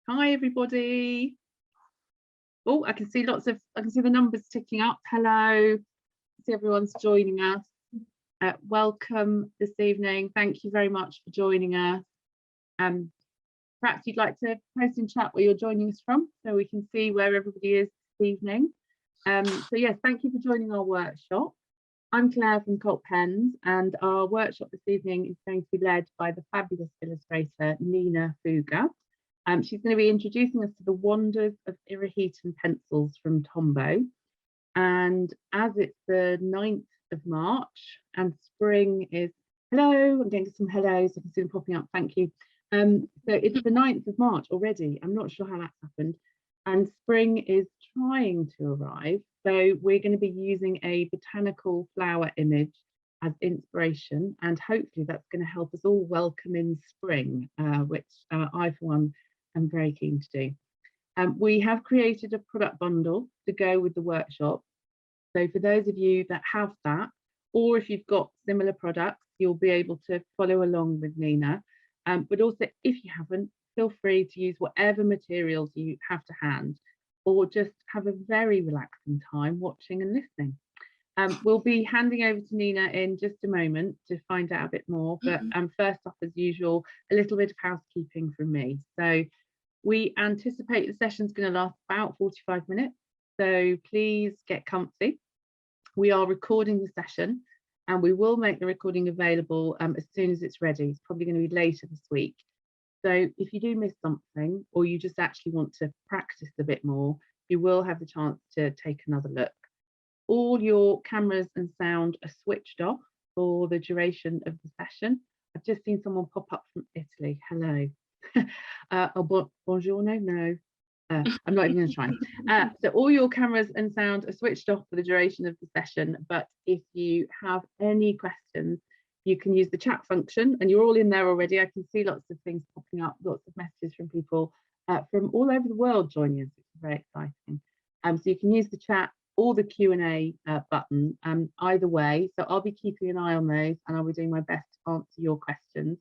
Hi everybody. Oh, I can see the numbers ticking up. Hello. See everyone's joining us. Welcome this evening. Thank you very much for joining us. Perhaps you'd like to post in chat where you're joining us from so we can see where everybody is this evening. So yes, thank you for joining our workshop. I'm Claire from Cult Pens, and our workshop this evening is going to be led by the fabulous illustrator Nina Fuga. She's going to be introducing us to the wonders of Irojiten pencils from Tombow. And as it's the 9th of March and spring is, hello, I'm getting some hellos, I can see them popping up, thank you. So it's the 9th of March already, I'm not sure how that's happened. And spring is trying to arrive. So we're going to be using a botanical flower image as inspiration, and hopefully that's going to help us all welcome in spring, which I for one am very keen to do. We have created a product bundle to go with the workshop. So for those of you that have that, or if you've got similar products, you'll be able to follow along with Nina. But also if you haven't, feel free to use whatever materials you have to hand, or just have a very relaxing time watching and listening. We'll be handing over to Nina in just a moment to find out a bit more, but first off, as usual, a little bit of housekeeping from me. So we anticipate the session's going to last about 45 minutes, so please get comfy. We are recording the session and we will make the recording available as soon as it's ready. It's probably going to be later this week. So if you do miss something, or you just actually want to practice a bit more, you will have the chance to take another look. All your cameras and sound are switched off for the duration of the session. I've just seen someone pop up from Italy. Hello. Buongiorno, no, I'm not even going to try. So all your cameras and sound are switched off for the duration of the session, but if you have any questions, you can use the chat function, and you're all in there already. I can see lots of things popping up, lots of messages from people from all over the world joining us, which is very exciting. So you can use the chat or the Q&A button either way. So I'll be keeping an eye on those, and I'll be doing my best to answer your questions.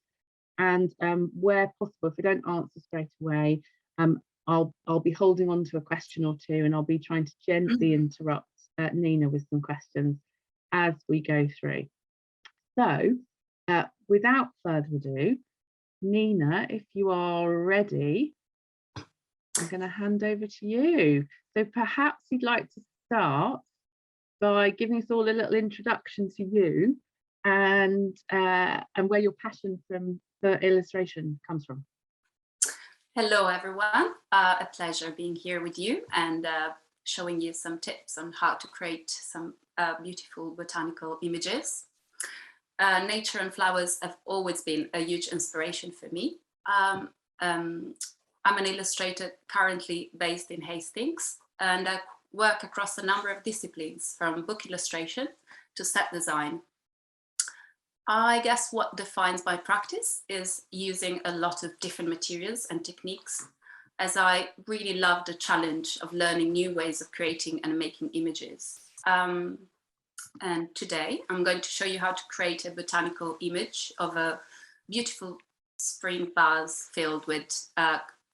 And where possible, if I don't answer straight away, I'll be holding on to a question or two, and I'll be trying to gently interrupt Nina with some questions as we go through. So without further ado, Nina, if you are ready, I'm going to hand over to you. So perhaps you'd like to start by giving us all a little introduction to you and where your passion for illustration comes from. Hello everyone, a pleasure being here with you and showing you some tips on how to create some beautiful botanical images. Nature and flowers have always been a huge inspiration for me. I'm an illustrator currently based in Hastings, and I work across a number of disciplines, from book illustration to set design. I guess what defines my practice is using a lot of different materials and techniques, as I really love the challenge of learning new ways of creating and making images. And today I'm going to show you how to create a botanical image of a beautiful spring vase filled with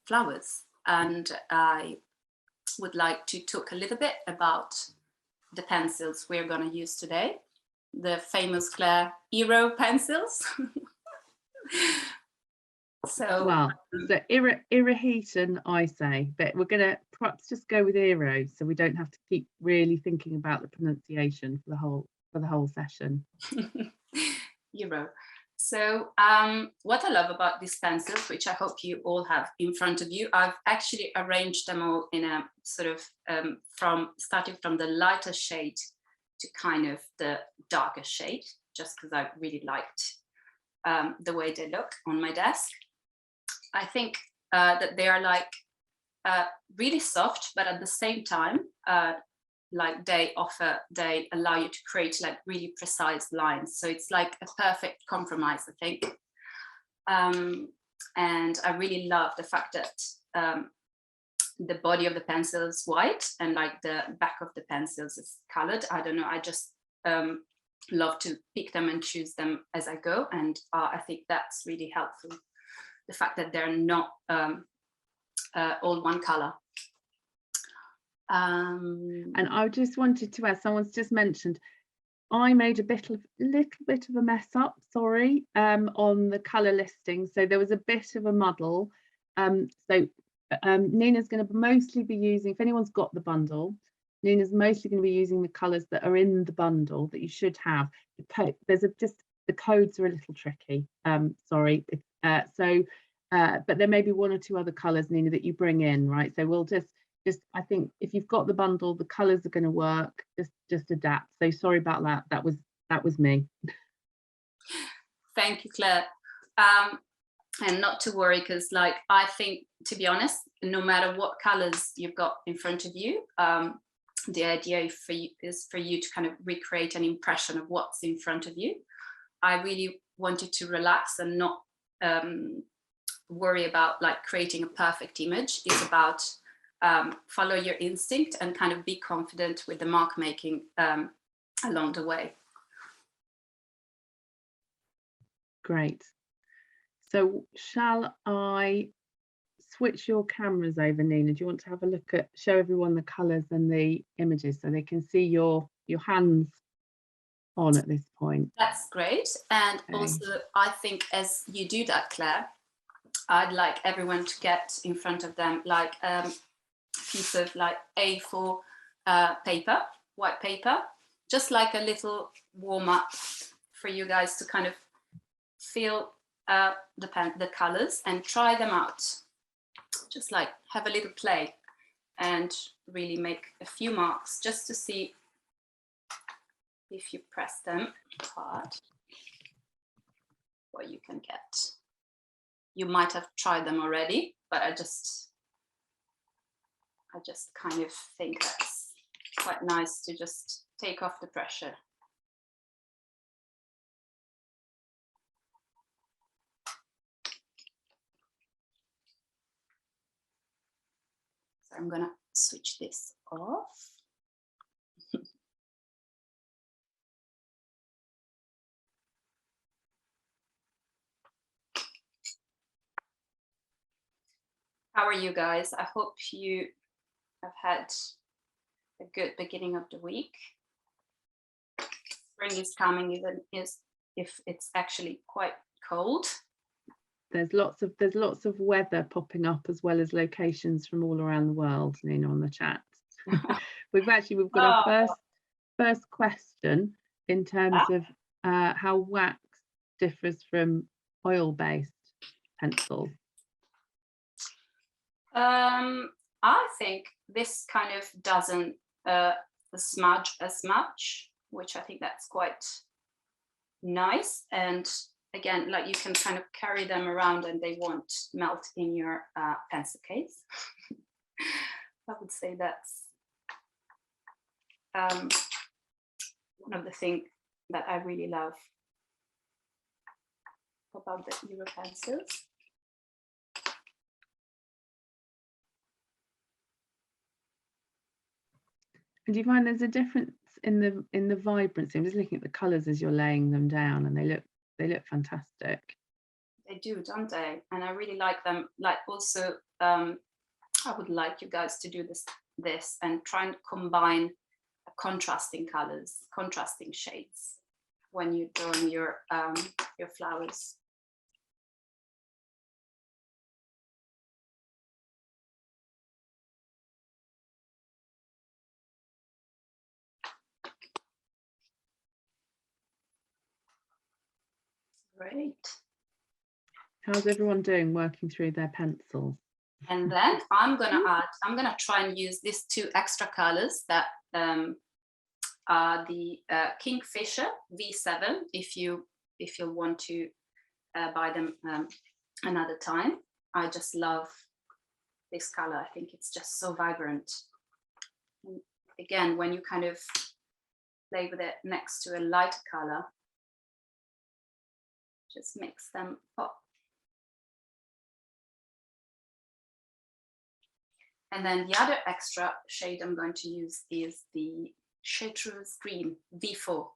flowers. And I would like to talk a little bit about the pencils we're going to use today. The famous Claire Iro pencils. So well, the Irojiten, I say, but we're going to perhaps just go with Iro, so we don't have to keep really thinking about the pronunciation for the whole session. Iro. So what I love about these pencils, which I hope you all have in front of you, I've actually arranged them all in a sort of starting from the lighter shade to kind of the darker shade, just because I really liked the way they look on my desk. I think that they are like really soft, but at the same time, like they allow you to create like really precise lines. So it's like a perfect compromise, I think. And I really love the fact that the body of the pencil is white and like the back of the pencils is colored. I don't know, I just love to pick them and choose them as I go, and I think that's really helpful. The fact that they're not all one color. And I just wanted to add, someone's just mentioned, I made a little bit of a mess up, sorry, on the colour listing. So there was a bit of a muddle. Nina's going to mostly be using, if anyone's got the bundle, Nina's mostly going to be using the colours that are in the bundle that you should have. The codes are a little tricky, sorry. But there may be one or two other colours, Nina, that you bring in, right? So we'll just I think if you've got the bundle, the colours are going to work. Just adapt. So sorry about that. That was me. Thank you, Claire. And not to worry, because like I think, to be honest, no matter what colours you've got in front of you, the idea is for you to kind of recreate an impression of what's in front of you. I really wanted to relax and not worry about like creating a perfect image. It's about follow your instinct and kind of be confident with the mark making along the way. Great. So shall I switch your cameras over, Nina? Do you want to have a look at, show everyone the colours and the images so they can see your hands on at this point? That's great. And okay. Also, I think as you do that, Claire, I'd like everyone to get in front of them like piece of like A4 paper, white paper, just like a little warm-up for you guys to kind of feel the colors and try them out. Just like have a little play and really make a few marks just to see if you press them hard what you can get. You might have tried them already, but I just kind of think that's quite nice to just take off the pressure. So I'm gonna switch this off. How are you guys? I hope you have had a good beginning of the week. Spring is coming, even if it's actually quite cold. There's lots of weather popping up as well as locations from all around the world, Nina, on the chat. we've got our first question in terms of how wax differs from oil-based pencils. I think this kind of doesn't smudge as much, which I think that's quite nice. And again, like you can kind of carry them around and they won't melt in your pencil case. I would say that's one of the things that I really love about the Euro pencils. And do you find there's a difference in the vibrancy? I'm just looking at the colours as you're laying them down, and they look fantastic. They do, don't they? And I really like them. Like also, I would like you guys to do this and try and combine contrasting colors, contrasting shades when you're drawing your flowers. Great. How's everyone doing working through their pencils? And then I'm gonna try and use these two extra colors that are the Kingfisher V7 if you want to buy them another time. I just love this color. I think it's just so vibrant. And again, when you kind of play with it next to a lighter color, just makes them pop. And then the other extra shade I'm going to use is the Chartreuse Green V4.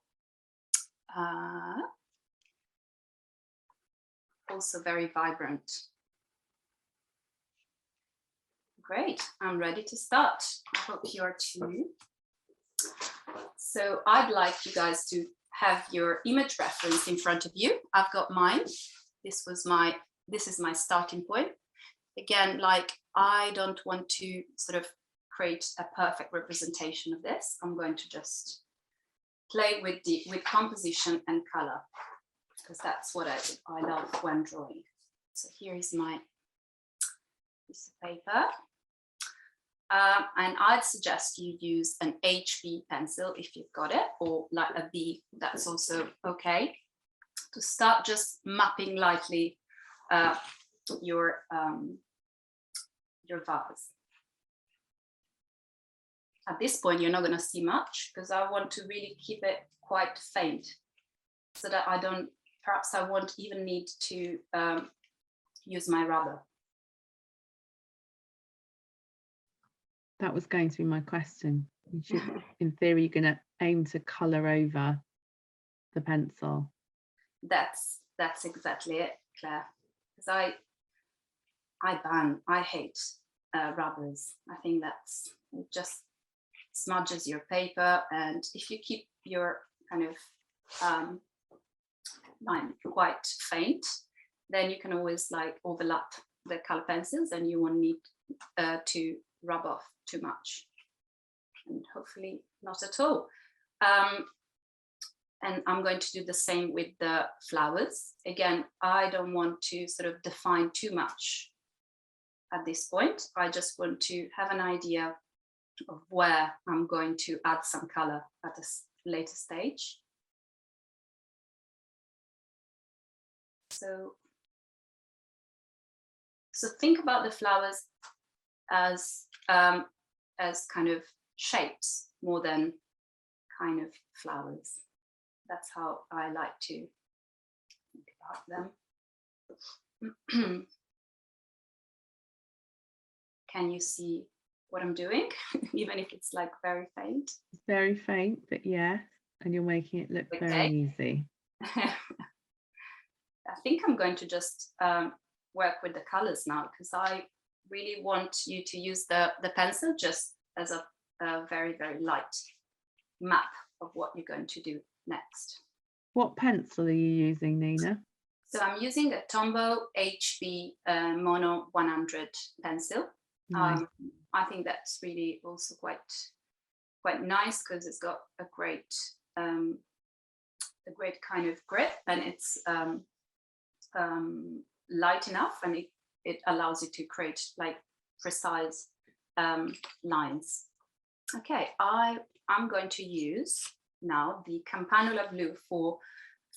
Also very vibrant. Great, I'm ready to start. I hope you are too. So I'd like you guys to have your image reference in front of you. I've got mine. This is my starting point. Again, like, I don't want to sort of create a perfect representation of this. I'm going to just play with composition and color, because that's what I love when drawing. So here is my piece of paper. And I'd suggest you use an HB pencil if you've got it, or like a B, that's also okay. To start just mapping lightly your vase. At this point, you're not going to see much, because I want to really keep it quite faint, so that perhaps I won't even need to use my rubber. That was going to be my question. You should, in theory, you're going to aim to colour over the pencil. That's exactly it, Claire. Because I hate rubbers. I think it just smudges your paper, and if you keep your kind of line quite faint, then you can always like overlap the color pencils, and you won't need to rub off too much, and hopefully not at all. And I'm going to do the same with the flowers. Again, I don't want to sort of define too much at this point. I just want to have an idea of where I'm going to add some color at a later stage. So think about the flowers as kind of shapes more than kind of flowers. That's how I like to think about them. Can you see what I'm doing? Even if it's like very faint? It's very faint, but yeah, and you're making it look very easy. I think I'm going to just work with the colors now, because I really want you to use the pencil just as a very, very light map of what you're going to do next. What pencil are you using, Nina? So I'm using a Tombow HB Mono 100 pencil. Nice. I think that's really also quite nice, because it's got a great kind of grip, and it's light enough, and it allows you to create like precise lines. Okay, I'm going to use now the Campanula blue for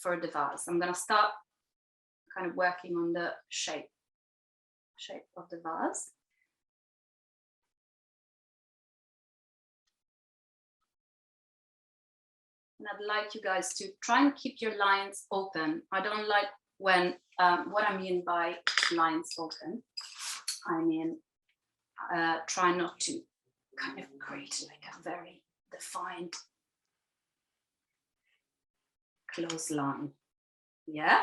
the vase. I'm going to start kind of working on the shape of the vase. And I'd like you guys to try and keep your lines open. I don't like when, what I mean by lines open, I mean, try not to kind of create like a very defined close line. Yeah,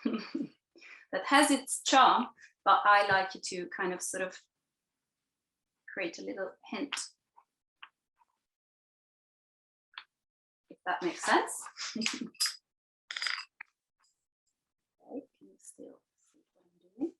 that has its charm, but I like you to kind of sort of create a little hint, if that makes sense. Okay, can you still see what I'm doing?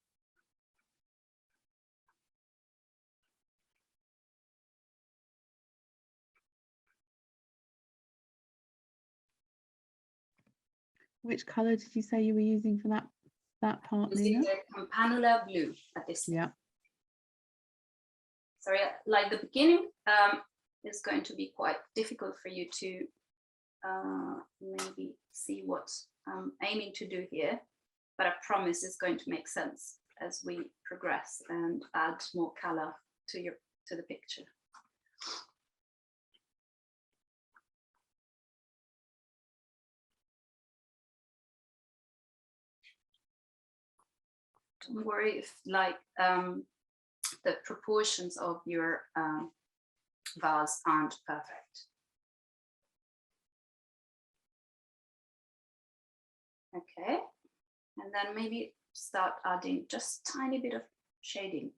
Which colour did you say you were using for that part, Nina? The Campanula blue at this point. Yeah. Sorry, like the beginning is going to be quite difficult for you to maybe see what I'm aiming to do here, but I promise it's going to make sense as we progress and add more color to the picture. Don't worry if like the proportions of your vase aren't perfect. Okay, and then maybe start adding just a tiny bit of shading.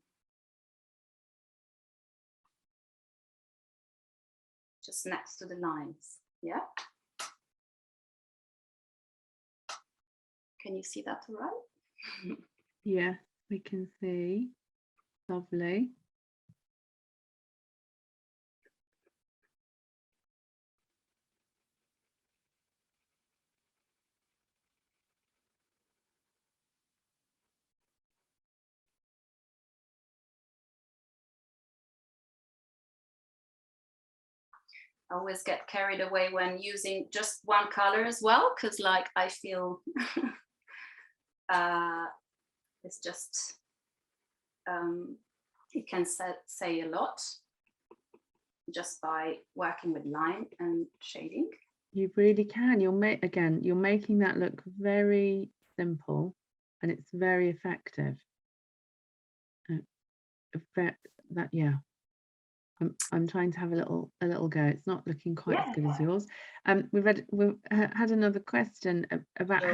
just next to the lines. Yeah. Can you see that all right? Yeah, we can see. Lovely. I always get carried away when using just one color as well, because like I feel it's just it can say a lot just by working with line and shading. You really can. You're making that look very simple, and it's very effective. Yeah. I'm trying to have a little go. It's not looking quite as good as yours. We've had another question about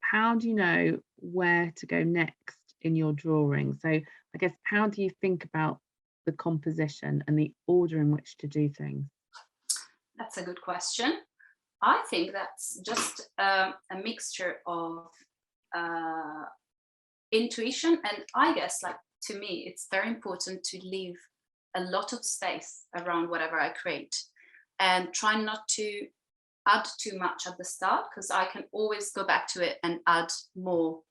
how do you know where to go next in your drawing? So I guess, how do you think about the composition and the order in which to do things? That's a good question. I think that's just a mixture of intuition, and I guess, like, to me, it's very important to leave a lot of space around whatever I create and try not to add too much at the start, because I can always go back to it and add more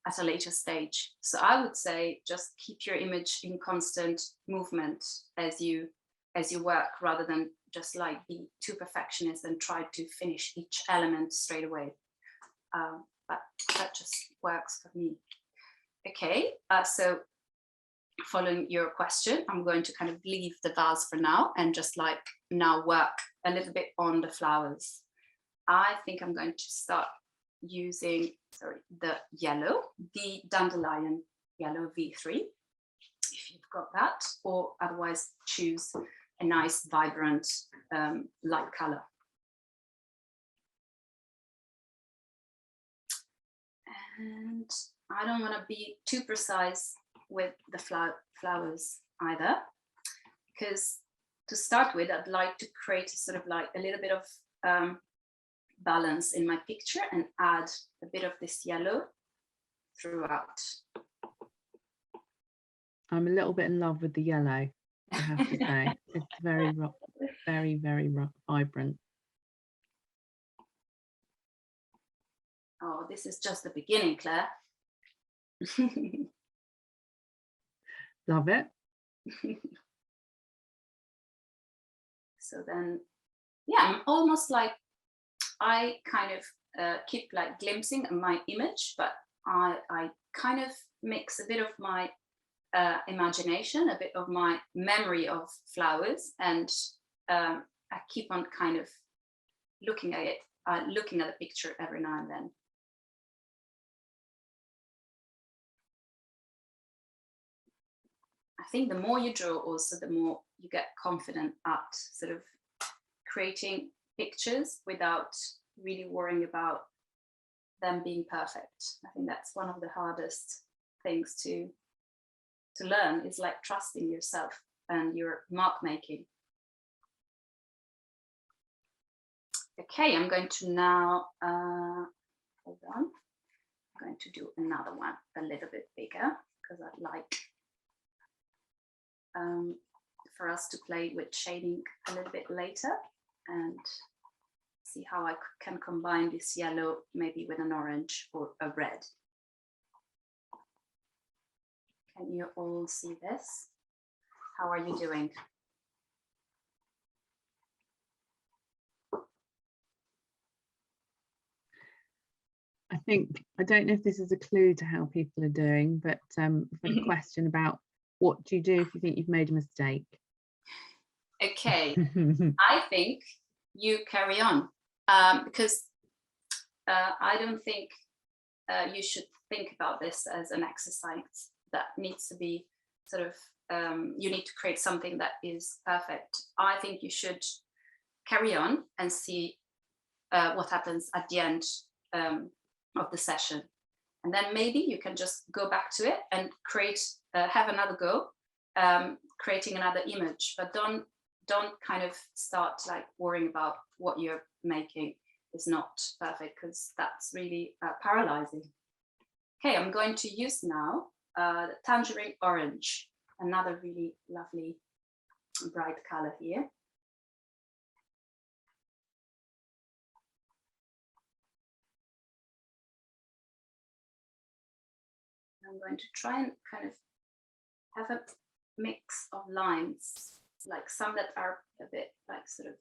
at a later stage. So I would say just keep your image in constant movement as you work, rather than just like be too perfectionist and try to finish each element straight away. But that just works for me. Okay, so following your question, I'm going to kind of leave the vase for now and just like now work a little bit on the flowers. I think I'm going to start using, the yellow, the dandelion yellow V3, if you've got that, or otherwise choose a nice vibrant light color. And I don't want to be too precise with the flowers either, because to start with, I'd like to create sort of like a little bit of balance in my picture and add a bit of this yellow throughout. I'm a little bit in love with the yellow, I have to say. It's very, very vibrant. Oh, this is just the beginning, Claire. Love it. So then, yeah, I'm almost like, I kind of keep like glimpsing my image, but I kind of mix a bit of my imagination, a bit of my memory of flowers, and I keep on kind of looking at it, looking at the picture every now and then. I think the more you draw, also the more you get confident at sort of creating pictures without really worrying about them being perfect. I think that's one of the hardest things to learn, is like trusting yourself and your mark making. Okay, I'm going to now, hold on, I'm going to do another one a little bit bigger, because I'd like for us to play with shading a little bit later and see how I can combine this yellow maybe with an orange or a red. Can you all see this? How are you doing? I don't know if this is a clue to how people are doing, but I've had a question about, what do you do if you think you've made a mistake? Okay, I think you carry on, because I don't think you should think about this as an exercise that needs to be sort of, you need to create something that is perfect. I think you should carry on and see what happens at the end of the session. And then maybe you can just go back to it and create, have another go, creating another image, but don't don't kind of start like worrying about what you're making is not perfect, because that's really paralyzing. Okay, I'm going to use now the tangerine orange, another really lovely bright color here. I'm going to try and kind of have a mix of lines, like some that are a bit like sort of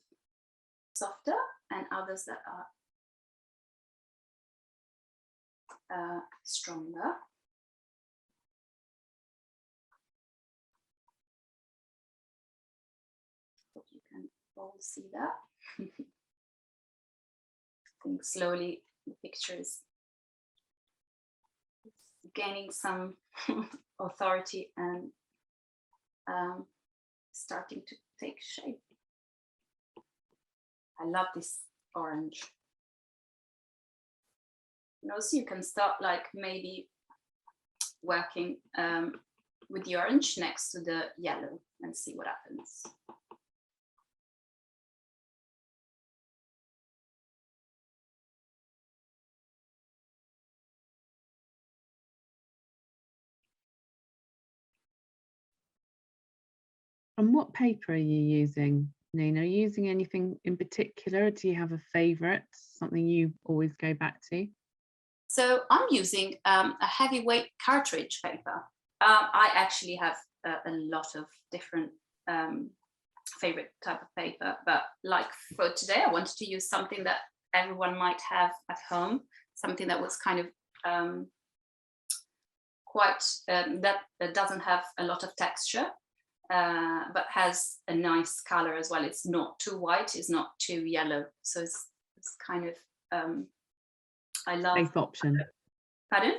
softer and others that are stronger. Hope you can all see that. I think slowly the picture is gaining some authority and starting to take shape. I love this orange. And also you can start like maybe working with the orange next to the yellow and see what happens. And what paper are you using, Nina? Are you using anything in particular? Do you have a favorite, something you always go back to? So I'm using a heavyweight cartridge paper. I actually have a lot of different favorite type of paper, but like for today, I wanted to use something that everyone might have at home, something that was kind of quite, that doesn't have a lot of texture, but has a nice color as well. It's not too white, it's not too yellow. So it's kind of, I love. Safe option. Pardon?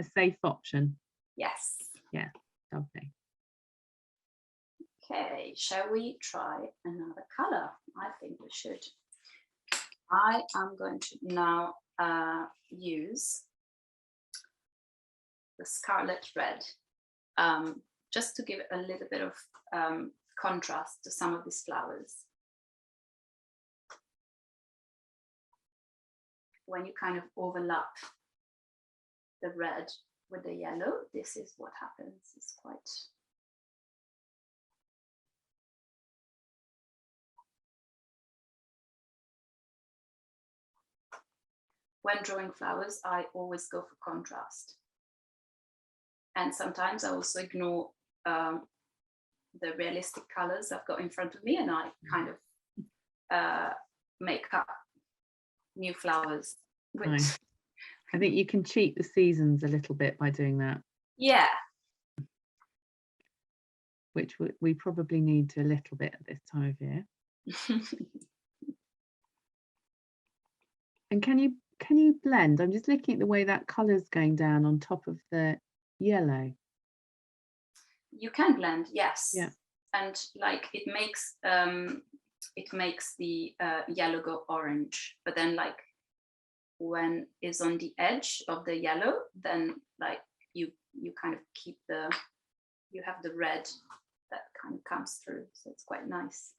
A safe option. Yes. Yeah, lovely. Okay, shall we try another color? I think we should. I am going to now use the scarlet red, just to give it a little bit of contrast to some of these flowers. When you kind of overlap the red with the yellow, this is what happens. It's quite... When drawing flowers, I always go for contrast. And sometimes I also ignore the realistic colors I've got in front of me, and I kind of make up new flowers. Nice. I think you can cheat the seasons a little bit by doing that. Yeah. Which we probably need to a little bit at this time of year. And can you blend? I'm just looking at the way that colour's going down on top of the yellow. You can blend, yes. Yeah. And like it makes the yellow go orange, but then like when it's on the edge of the yellow, then like you kind of keep you have the red that kind of comes through, so it's quite nice.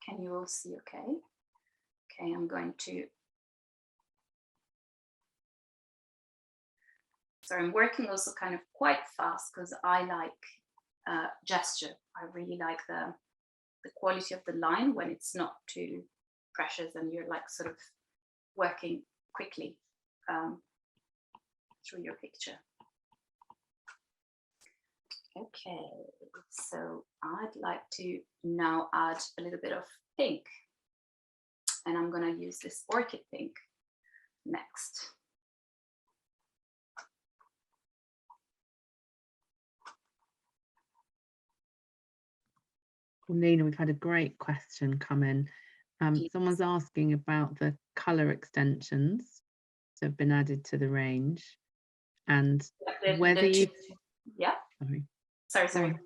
Can you all see okay? Okay, I'm going to... Sorry, I'm working also kind of quite fast because I like gesture. I really like the quality of the line when it's not too precious and you're like sort of working quickly through your picture. Okay, so I'd like to now add a little bit of pink, and I'm going to use this orchid pink next. Well, Nina, we've had a great question come in. Someone's asking about the colour extensions that have been added to the range, and whether you... Yeah. Sorry.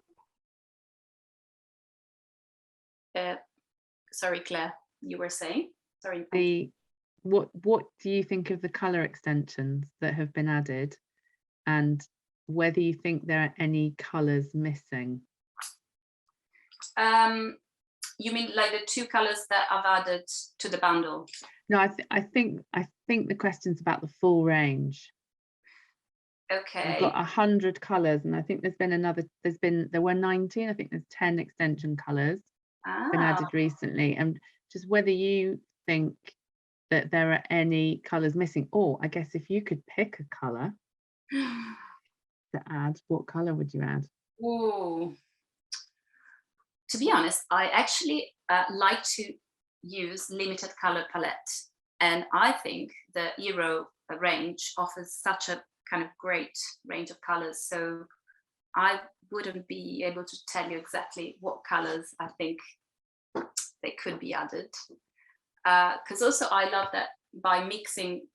Sorry, Claire, you were saying? Sorry. What do you think of the colour extensions that have been added, and whether you think there are any colours missing. You mean like the 2 colors that I've added to the bundle? No, I think the question's about the full range. Okay. We've got 100 colours, and I think there were 19. I think there's 10 extension colours been added recently, and just whether you think that there are any colours missing, or I guess if you could pick a colour to add, what colour would you add? Ooh. To be honest, I actually like to use limited color palette, and I think the Iro range offers such a kind of great range of colors, so I wouldn't be able to tell you exactly what colors I think they could be added, because also I love that by mixing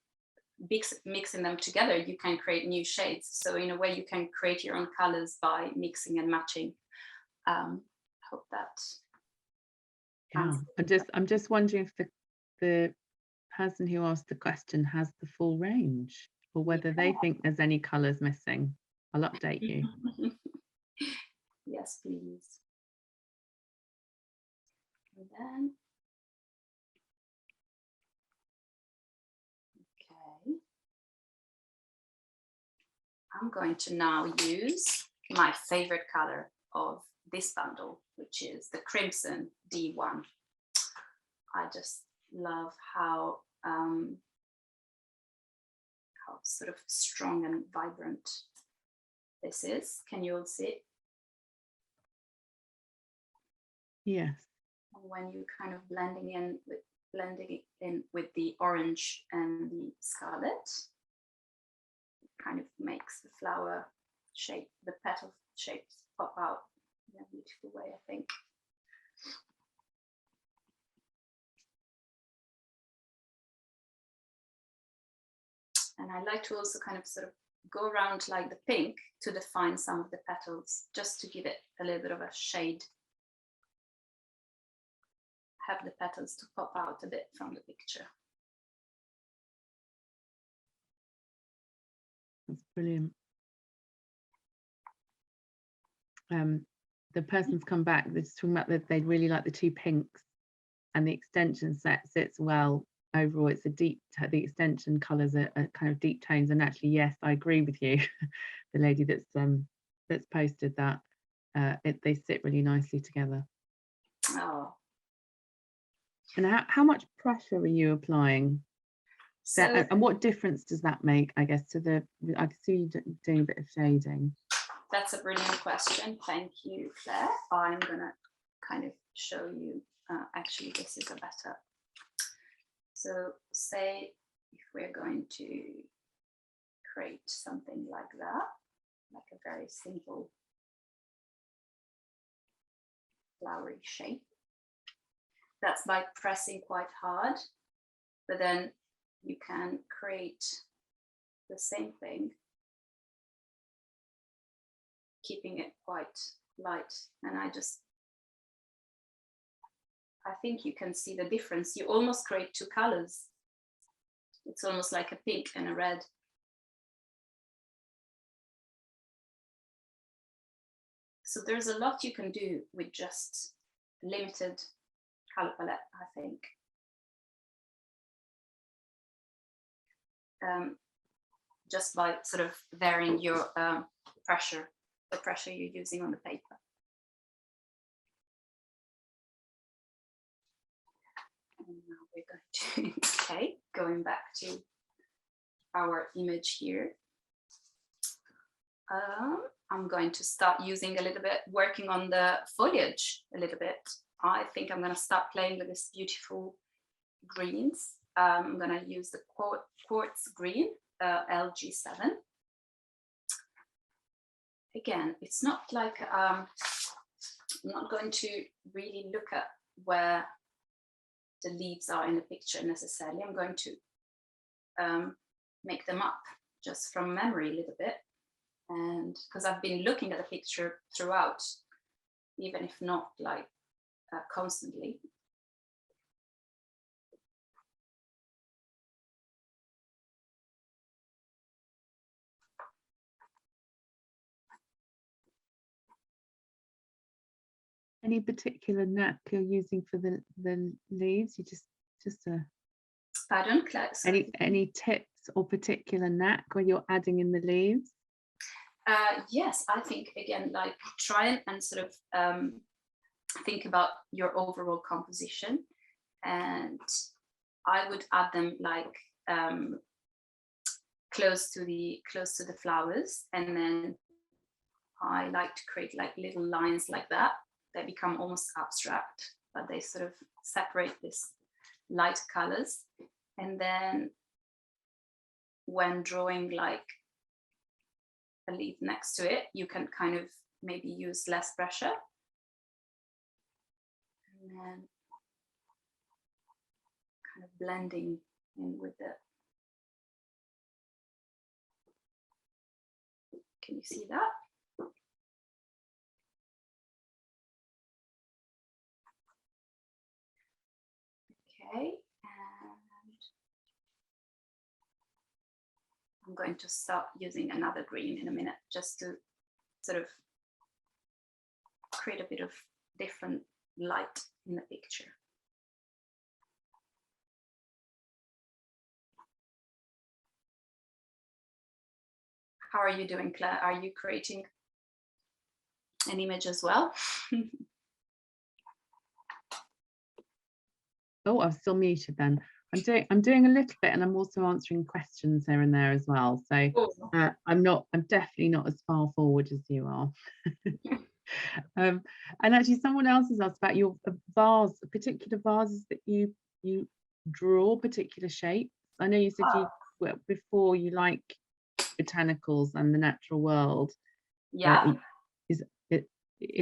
them together you can create new shades, so in a way you can create your own colors by mixing and matching. Hope that. Yeah, I'm just wondering if the person who asked the question has the full range, or whether they think there's any colours missing. I'll update you. Yes, please. And then, okay. I'm going to now use my favorite color of this bundle, which is the Crimson D1. I just love how sort of strong and vibrant this is. Can you all see it? Yes. When you kind of blending it in with the orange and the scarlet, it kind of makes the flower shape, the petal shapes pop out in a beautiful way, I think. And I like to also kind of sort of go around like the pink to define some of the petals, just to give it a little bit of a shade. Have the petals to pop out a bit from the picture. That's brilliant. The person's come back, they're just talking about that they really like the 2 pinks, and the extension set sits well overall. It's the extension colours are kind of deep tones, and actually, yes, I agree with you. The lady that's posted that, they sit really nicely together. Oh. And how much pressure are you applying? So, and what difference does that make, I guess, to the, I can see you doing a bit of shading. That's a brilliant question. Thank you, Claire. I'm going to kind of show you, actually, this is a better. So say if we're going to create something like that, like a very simple flowery shape. That's by pressing quite hard, but then you can create the same thing, keeping it quite light. And I think you can see the difference. You almost create 2 colors. It's almost like a pink and a red. So there's a lot you can do with just limited color palette, I think. Just by sort of varying your pressure, the pressure you're using on the paper. And now we're going to, okay, going back to our image here. I'm going to start using a little bit, working on the foliage a little bit. I think I'm going to start playing with this beautiful greens. I'm going to use the quartz green, LG7. Again, it's not like, I'm not going to really look at where the leaves are in the picture necessarily. I'm going to make them up just from memory a little bit. And because I've been looking at the picture throughout, even if not like constantly. any particular knack you're using for the leaves? You just Pardon, sorry. any tips or particular knack when you're adding in the leaves? Yes, I think again, like try and sort of think about your overall composition, and I would add them like close to the flowers, and then I like to create like little lines like that. They become almost abstract, but they sort of separate this light colors. And then when drawing like a leaf next to it, you can kind of maybe use less pressure. And then kind of blending in with the, can you see that? Okay, and I'm going to start using another green in a minute, just to sort of create a bit of different light in the picture. How are you doing, Claire? Are you creating an image as well? Oh, I'm still muted then. I'm doing a little bit, and I'm also answering questions here and there as well. So I'm definitely not as far forward as you are. And actually, someone else has asked about your particular vases that you draw, particular shapes. I know you said before you like botanicals and the natural world. Yeah. Is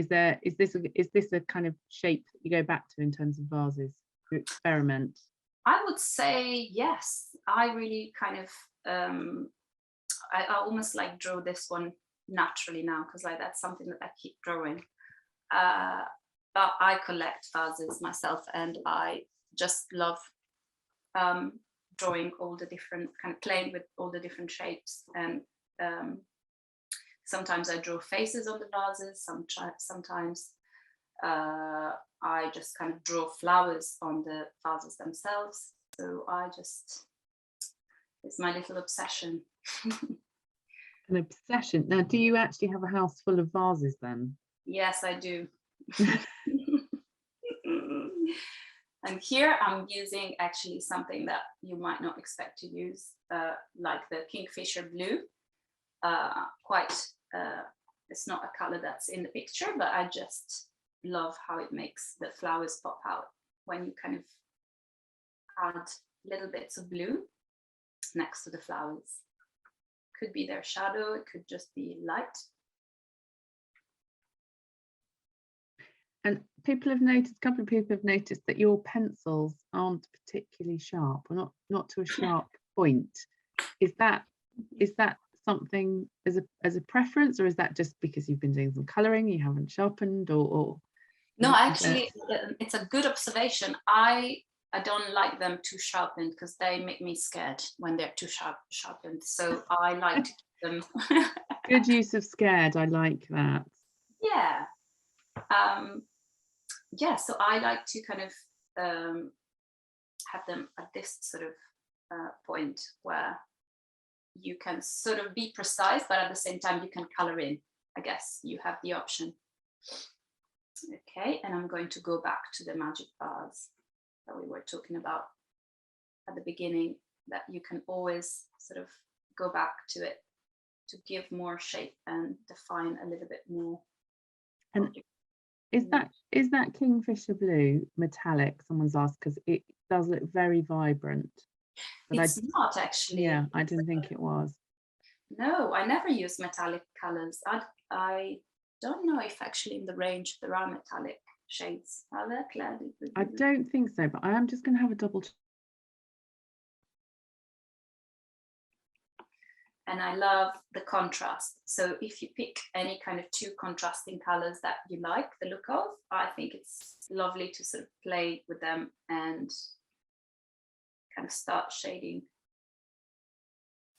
this a kind of shape that you go back to in terms of vases? You experiment? I would say yes. I really kind of I almost like draw this one naturally now, because like that's something that I keep drawing. But I collect vases myself, and I just love drawing all the different, kind of playing with all the different shapes. And sometimes I draw faces on the vases, sometimes I just kind of draw flowers on the vases themselves. So it's my little obsession. An obsession. Now, do you actually have a house full of vases then? Yes, I do. And here I'm using actually something that you might not expect to use, like the Kingfisher blue. It's not a color that's in the picture, but I just love how it makes the flowers pop out when you kind of add little bits of blue next to the flowers. Could be their shadow, it could just be light. And a couple of people have noticed that your pencils aren't particularly sharp, or not to a sharp point. Is that something as a preference, or is that just because you've been doing some colouring, you haven't sharpened, or? No, actually, it's a good observation. I don't like them too sharpened, because they make me scared when they're too sharpened. So I like to keep them. Good use of scared. I like that. Yeah. Yeah. So I like to kind of have them at this sort of point where you can sort of be precise, but at the same time you can color in. I guess you have the option. Okay, and I'm going to go back to the magic bars that we were talking about at the beginning, that you can always sort of go back to it to give more shape and define a little bit more. And is that Kingfisher blue metallic? Someone's asked, because it does look very vibrant. But it's not actually. Yeah, I didn't think it was. No, I never use metallic colors. I don't know if actually in the range there are metallic shades. Are there, Claire? I don't think so, but I am just going to have a double check. And I love the contrast. So if you pick any kind of two contrasting colors that you like the look of, I think it's lovely to sort of play with them and kind of start shading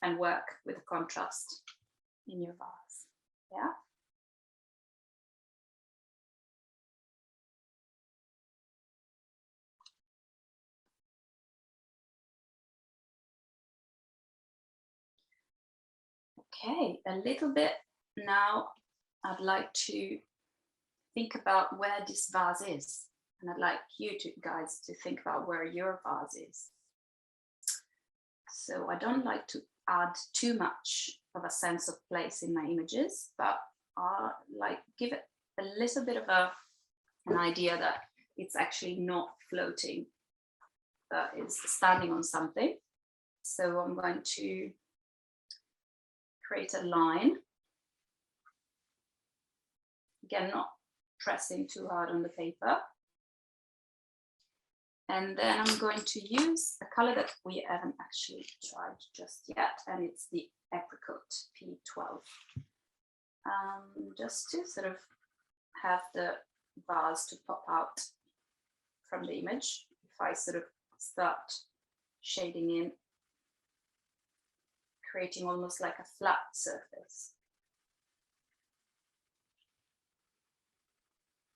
and work with the contrast in your vase. Yeah. Okay, a little bit now. I'd like to think about where this vase is, and I'd like you guys to think about where your vase is. So I don't like to add too much of a sense of place in my images, but I like give it a little bit of an idea that it's actually not floating, but it's standing on something. So I'm going to create a line. Again, not pressing too hard on the paper. And then I'm going to use a color that we haven't actually tried just yet, and it's the apricot P12. Just to sort of have the vase to pop out from the image. If I sort of start shading in, creating almost like a flat surface.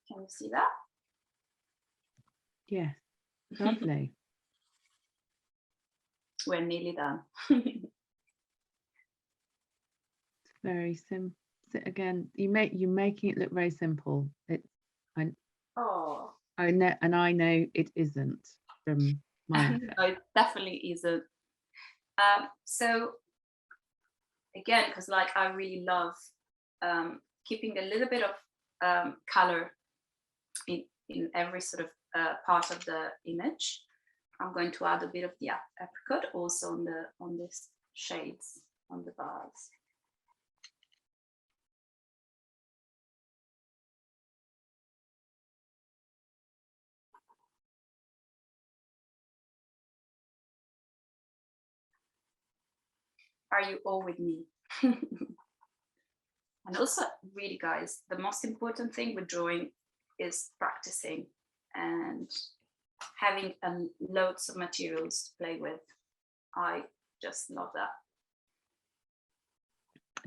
Can you see that? Yes, lovely. We're nearly done. It's very simple. Again, you're making it look very simple. I know, and I know it isn't from my No, it definitely isn't. So again, because like I really love keeping a little bit of color in every sort of part of the image. I'm going to add a bit of the apricot also on this shades on the vase. Are you all with me? And also, really, guys, the most important thing with drawing is practicing and having loads of materials to play with. I just love that.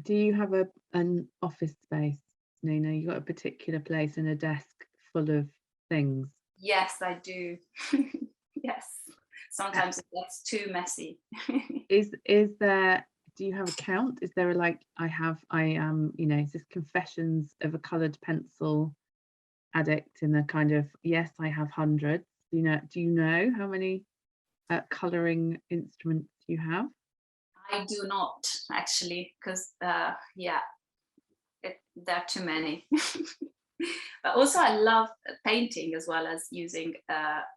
Do you have an office space, Nina? You got a particular place and a desk full of things? Yes, I do. Yes. Sometimes it gets too messy. Is there, do you have a count? Is there you know, is this confessions of a coloured pencil addict in a kind of, yes, I have hundreds. Do you know how many colouring instruments you have? I do not actually, because yeah, there are too many. But also I love painting as well as using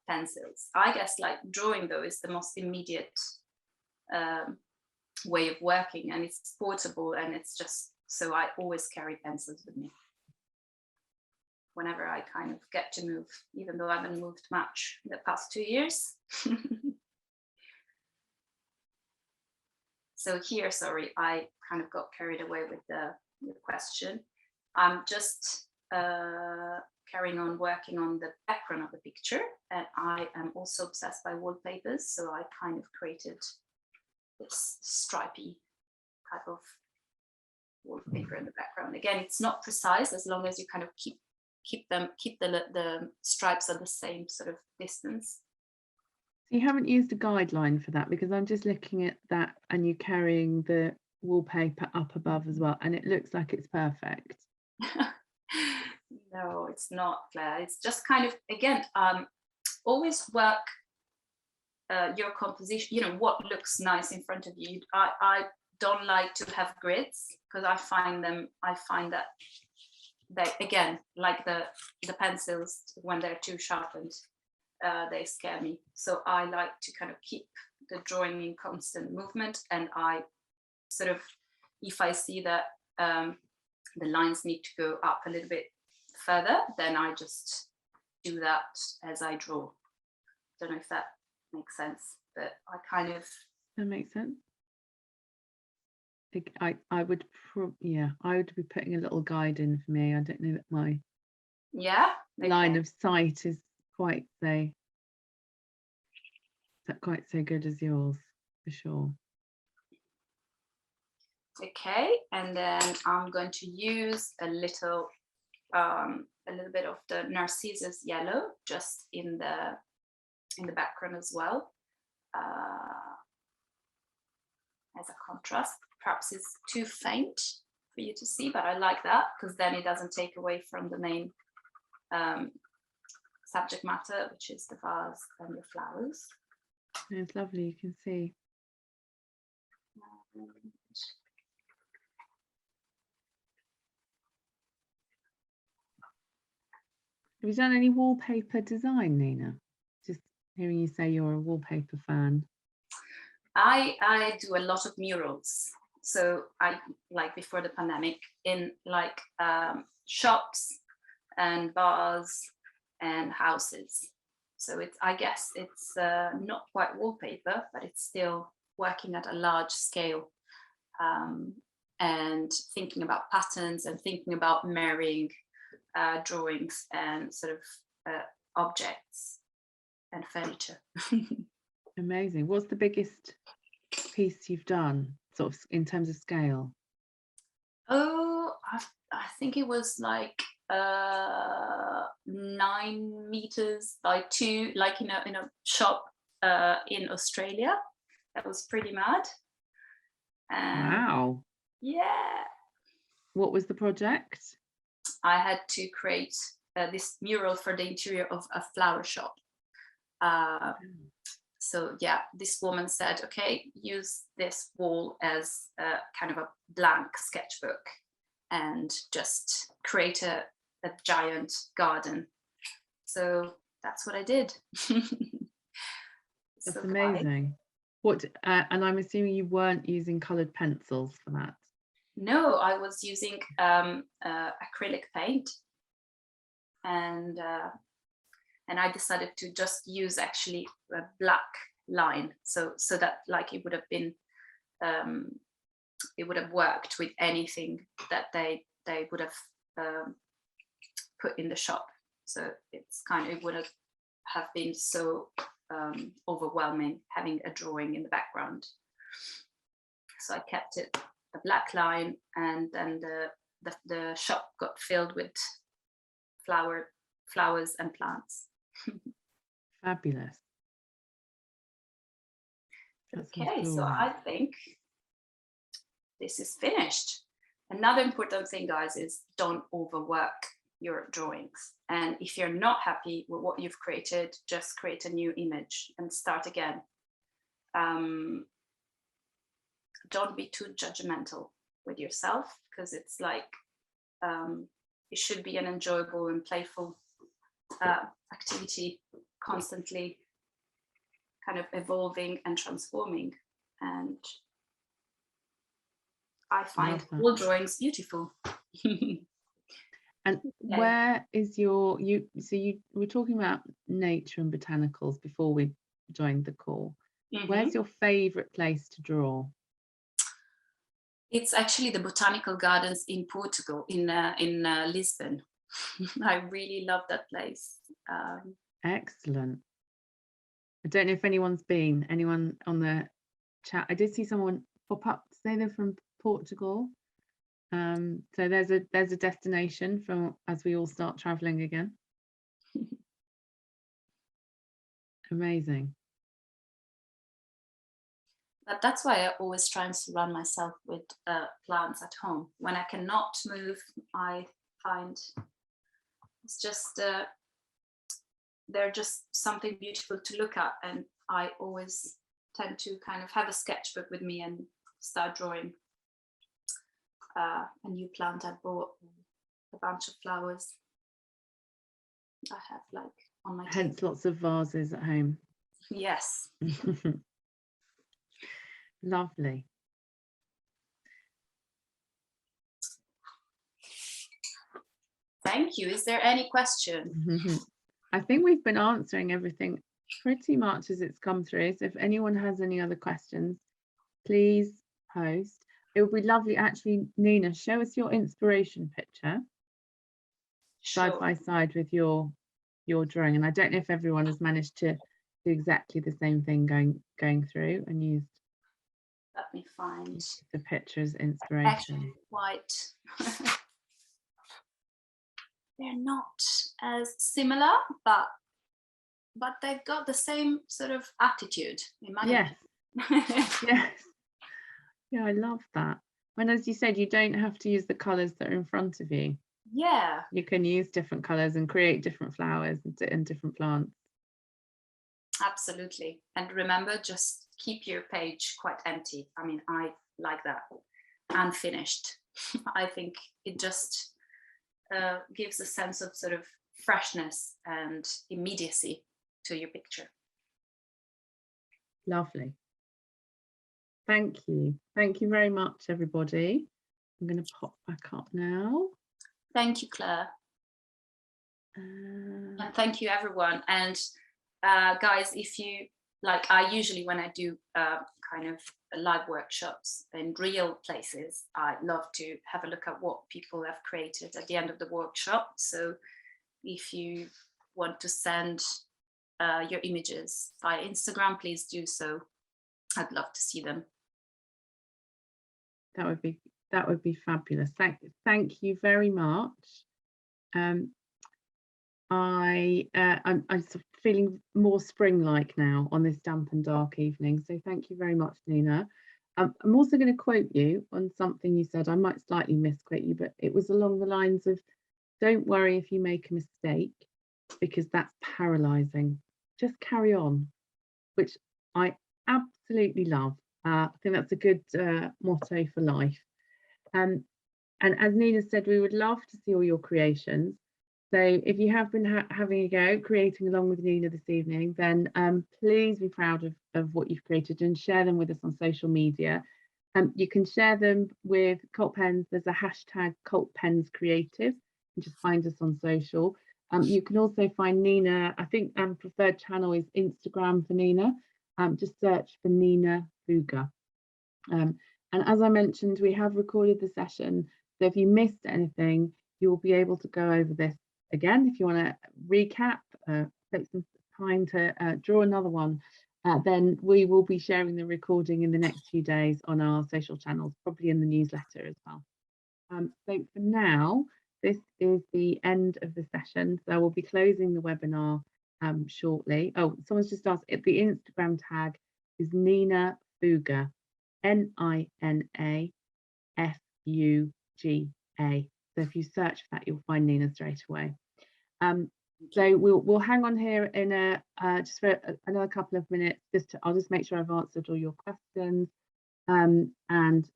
pencils. I guess like drawing though is the most immediate way of working, and it's portable, and it's just, so I always carry pencils with me whenever I kind of get to move, even though I haven't moved much in the past 2 years. So here, sorry, I kind of got carried away with the question. I'm just carrying on working on the background of the picture, and I am also obsessed by wallpapers, so I kind of created this stripy type of wallpaper in the background. Again, it's not precise as long as you kind of keep the stripes at the same sort of distance. You haven't used a guideline for that, because I'm just looking at that and you carrying the wallpaper up above as well, and it looks like it's perfect. No, it's not, Claire. It's just kind of, again, always work your composition, you know, what looks nice in front of you. I don't like to have grids, because I find that they, again, like the pencils, when they're too sharpened, they scare me. So I like to kind of keep the drawing in constant movement, and I sort of, if I see that the lines need to go up a little bit further, then I just do that as I draw. Don't know if that makes sense, but I kind of... That makes sense. I would I would be putting a little guide in for me. I don't know that my line of sight is quite so good as yours, for sure. Okay, and then I'm going to use a little bit of the Narcissus yellow just in the background as well, as a contrast. perhaps is too faint for you to see, but I like that because then it doesn't take away from the main subject matter, which is the vase and the flowers. It's lovely, you can see. Have you done any wallpaper design, Nina? Just hearing you say you're a wallpaper fan. I do a lot of murals. So I, like before the pandemic, in like shops and bars and houses. So it's, I guess it's not quite wallpaper, but it's still working at a large scale and thinking about patterns and thinking about marrying drawings and sort of objects and furniture. Amazing. What's the biggest piece you've done, sort of in terms of scale? Oh, I think it was like 9 meters by 2, like in a shop in Australia. That was pretty mad. Wow. Yeah. What was the project? I had to create this mural for the interior of a flower shop. So yeah, this woman said, okay, use this wall as a kind of a blank sketchbook and just create a giant garden. So that's what I did. That's so amazing. What and I'm assuming you weren't using coloured pencils for that? No, I was using acrylic paint, and I decided to just use actually a black line, so that like it would have been it would have worked with anything that they would have put in the shop. So it's kind of, it would have been so overwhelming having a drawing in the background. So I kept it a black line, and then the shop got filled with flowers and plants. Fabulous. Okay, so I think this is finished. Another important thing, guys, is don't overwork your drawings. And if you're not happy with what you've created, just create a new image and start again. Don't be too judgmental with yourself, because it's like it should be an enjoyable and playful activity, constantly kind of evolving and transforming. And I find all drawings beautiful. And where is your, so you were talking about nature and botanicals before we joined the call. Where's your favorite place to draw? It's actually the botanical gardens in Portugal, in Lisbon. I really love that place. Excellent. I don't know if anyone's been, anyone on the chat. I did see someone pop up to say they're from Portugal. So there's a destination from as we all start traveling again. Amazing. But that's why I always try and surround myself with plants at home. When I cannot move, I find it's just they're just something beautiful to look at, and I always tend to kind of have a sketchbook with me and start drawing a new plant I bought, a bunch of flowers I have like on my hence table. Lots of vases at home. Yes. Lovely. Thank you. Is there any question? I think we've been answering everything pretty much as it's come through. So if anyone has any other questions, please post. It would be lovely. Actually, Nina, show us your inspiration picture. Sure. Side by side with your drawing. And I don't know if everyone has managed to do exactly the same thing going through and used. Let me find the picture as inspiration. Actually, quite. They're not as similar, but they've got the same sort of attitude in my opinion. Yes. Yes. Yeah, I love that. When, as you said, you don't have to use the colours that are in front of you. Yeah, You can use different colours and create different flowers and different plants. absolutely. And remember, just keep your page quite empty. I mean, I like that. Unfinished. I think it just gives a sense of sort of freshness and immediacy to your picture. Lovely. Thank you. Thank you very much, everybody. I'm going to pop back up now. Thank you, Claire. And thank you, everyone. And guys, if you like, I usually, when I do kind of live workshops in real places, I love to have a look at what people have created at the end of the workshop. So if you want to send your images via Instagram, please do so. I'd love to see them. That would be fabulous. Thank you very much. I'm sort of feeling more spring-like now on this damp and dark evening. So thank you very much, Nina. I'm also going to quote you on something you said. I might slightly misquote you, but it was along the lines of, don't worry if you make a mistake, because that's paralyzing. Just carry on, which I absolutely love. I think that's a good motto for life. And as Nina said, we would love to see all your creations. So if you have been having a go creating along with Nina this evening, then please be proud of what you've created and share them with us on social media. You can share them with Cult Pens. There's a hashtag Cult Pens Creative, and just find us on social. You can also find Nina, I think preferred channel is Instagram for Nina. Just search for Nina Fuga. And as I mentioned, we have recorded the session. So if you missed anything, you'll be able to go over this again. If you want to recap, take some time to draw another one, then we will be sharing the recording in the next few days on our social channels, probably in the newsletter as well. So for now, this is the end of the session. So we'll be closing the webinar shortly. Oh, someone's just asked if the Instagram tag is Nina Fuga, NinaFuga. So if you search for that, you'll find Nina straight away. So we'll hang on here in just for another couple of minutes. I'll just make sure I've answered all your questions. And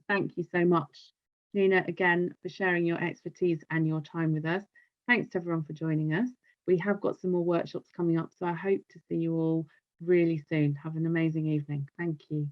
thank you so much, Nina, again, for sharing your expertise and your time with us. Thanks to everyone for joining us. We have got some more workshops coming up, so I hope to see you all really soon. Have an amazing evening. Thank you.